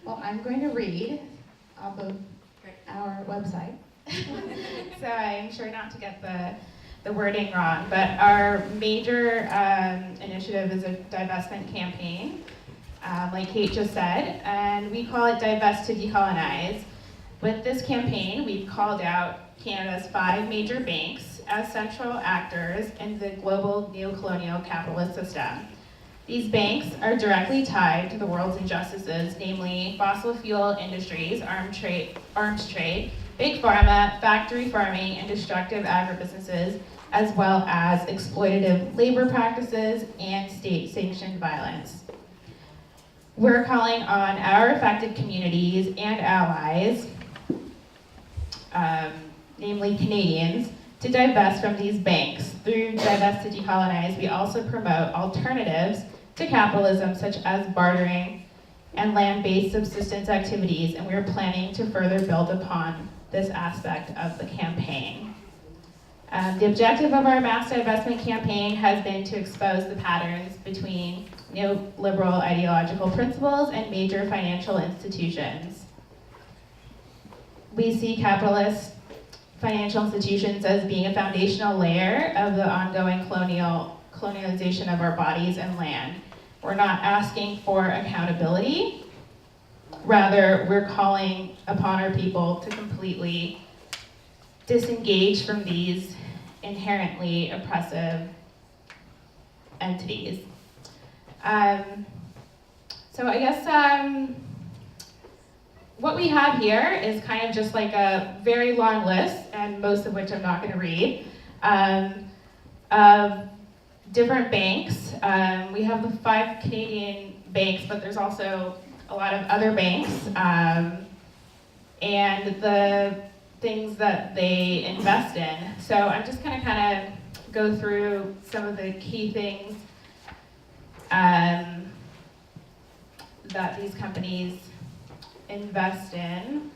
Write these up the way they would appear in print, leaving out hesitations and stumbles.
Well, I'm going to read off of our website. So I'm sure not to get the wording wrong, but our major initiative is a divestment campaign, like Kate just said, and we call it Divest to Decolonize. With this campaign, we've called out Canada's 5 major banks as central actors in the global neocolonial capitalist system. These banks are directly tied to the world's injustices, namely fossil fuel industries, arms trade, big pharma, factory farming, and destructive agribusinesses, as well as exploitative labor practices and state-sanctioned violence. We're calling on our affected communities and allies, namely Canadians, to divest from these banks. Through Divest to Decolonize, we also promote alternatives to capitalism, such as bartering and land-based subsistence activities, and we're planning to further build upon this aspect of the campaign. The objective of our mass divestment campaign has been to expose the patterns between neoliberal ideological principles and major financial institutions. We see capitalist financial institutions as being a foundational layer of the ongoing colonialization of our bodies and land. We're not asking for accountability. Rather, we're calling upon our people to completely disengage from these inherently oppressive entities. So I guess what we have here is kind of just like a very long list, and most of which I'm not going to read, of different banks. We have the 5 Canadian banks, but there's also a lot of other banks, and the things that they invest in. So I'm just going to kind of go through some of the key things that these companies invest in.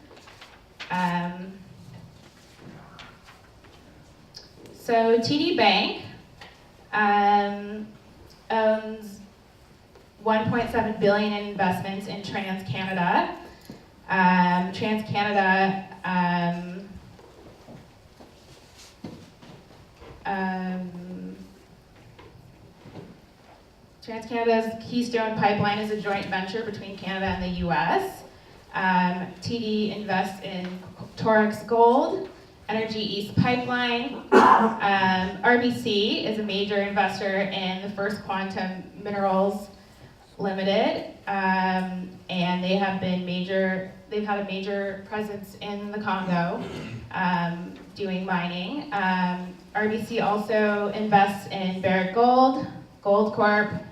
So TD Bank owns $1.7 billion in investments in TransCanada. TransCanada's Keystone Pipeline is a joint venture between Canada and the US. TD invests in Torex Gold, Energy East Pipeline. RBC is a major investor in the First Quantum Minerals Limited, and they've had a major presence in the Congo doing mining. RBC also invests in Barrick Gold, Goldcorp,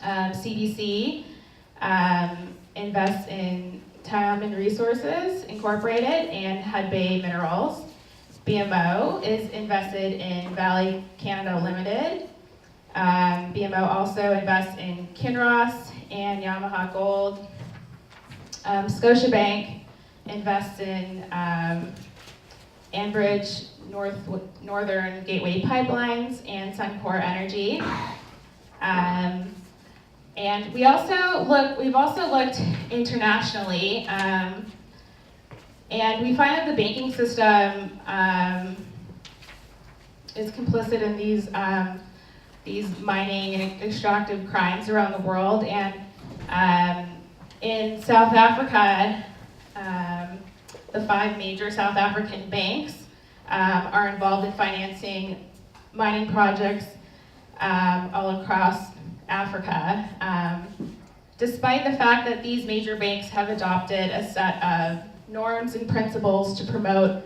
CBC invests in Diamond Resources Incorporated and Hudbay Minerals. BMO is invested in Valley Canada Limited. BMO also invests in Kinross and Yamaha Gold. Scotiabank invests in Enbridge, Northern Gateway Pipelines, and Suncor Energy. And we've also looked internationally, and we find that the banking system is complicit in these mining and extractive crimes around the world. And in South Africa, the 5 major South African banks are involved in financing mining projects all across Africa. Despite the fact that these major banks have adopted a set of norms and principles to promote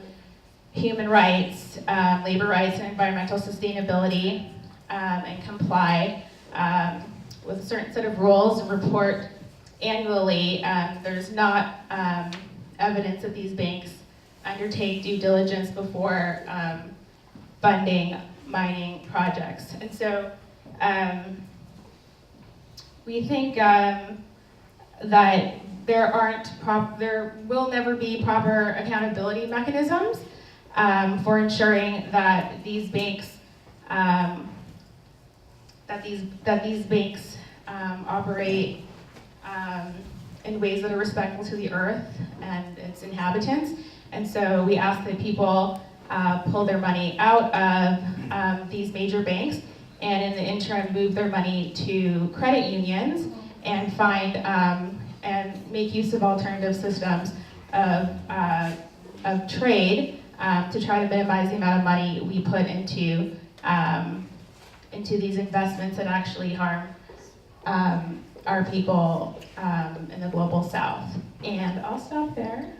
human rights, labor rights, and environmental sustainability, and comply with a certain set of rules and report annually, there's not evidence that these banks undertake due diligence before funding mining projects. And so we think that there will never be proper accountability mechanisms for ensuring that these banks operate in ways that are respectful to the earth and its inhabitants. And so we ask that people pull their money out of these major banks, and in the interim move their money to credit unions and find and make use of alternative systems of trade to try to minimize the amount of money we put into these investments that actually harm our people in the global south. And I'll stop there.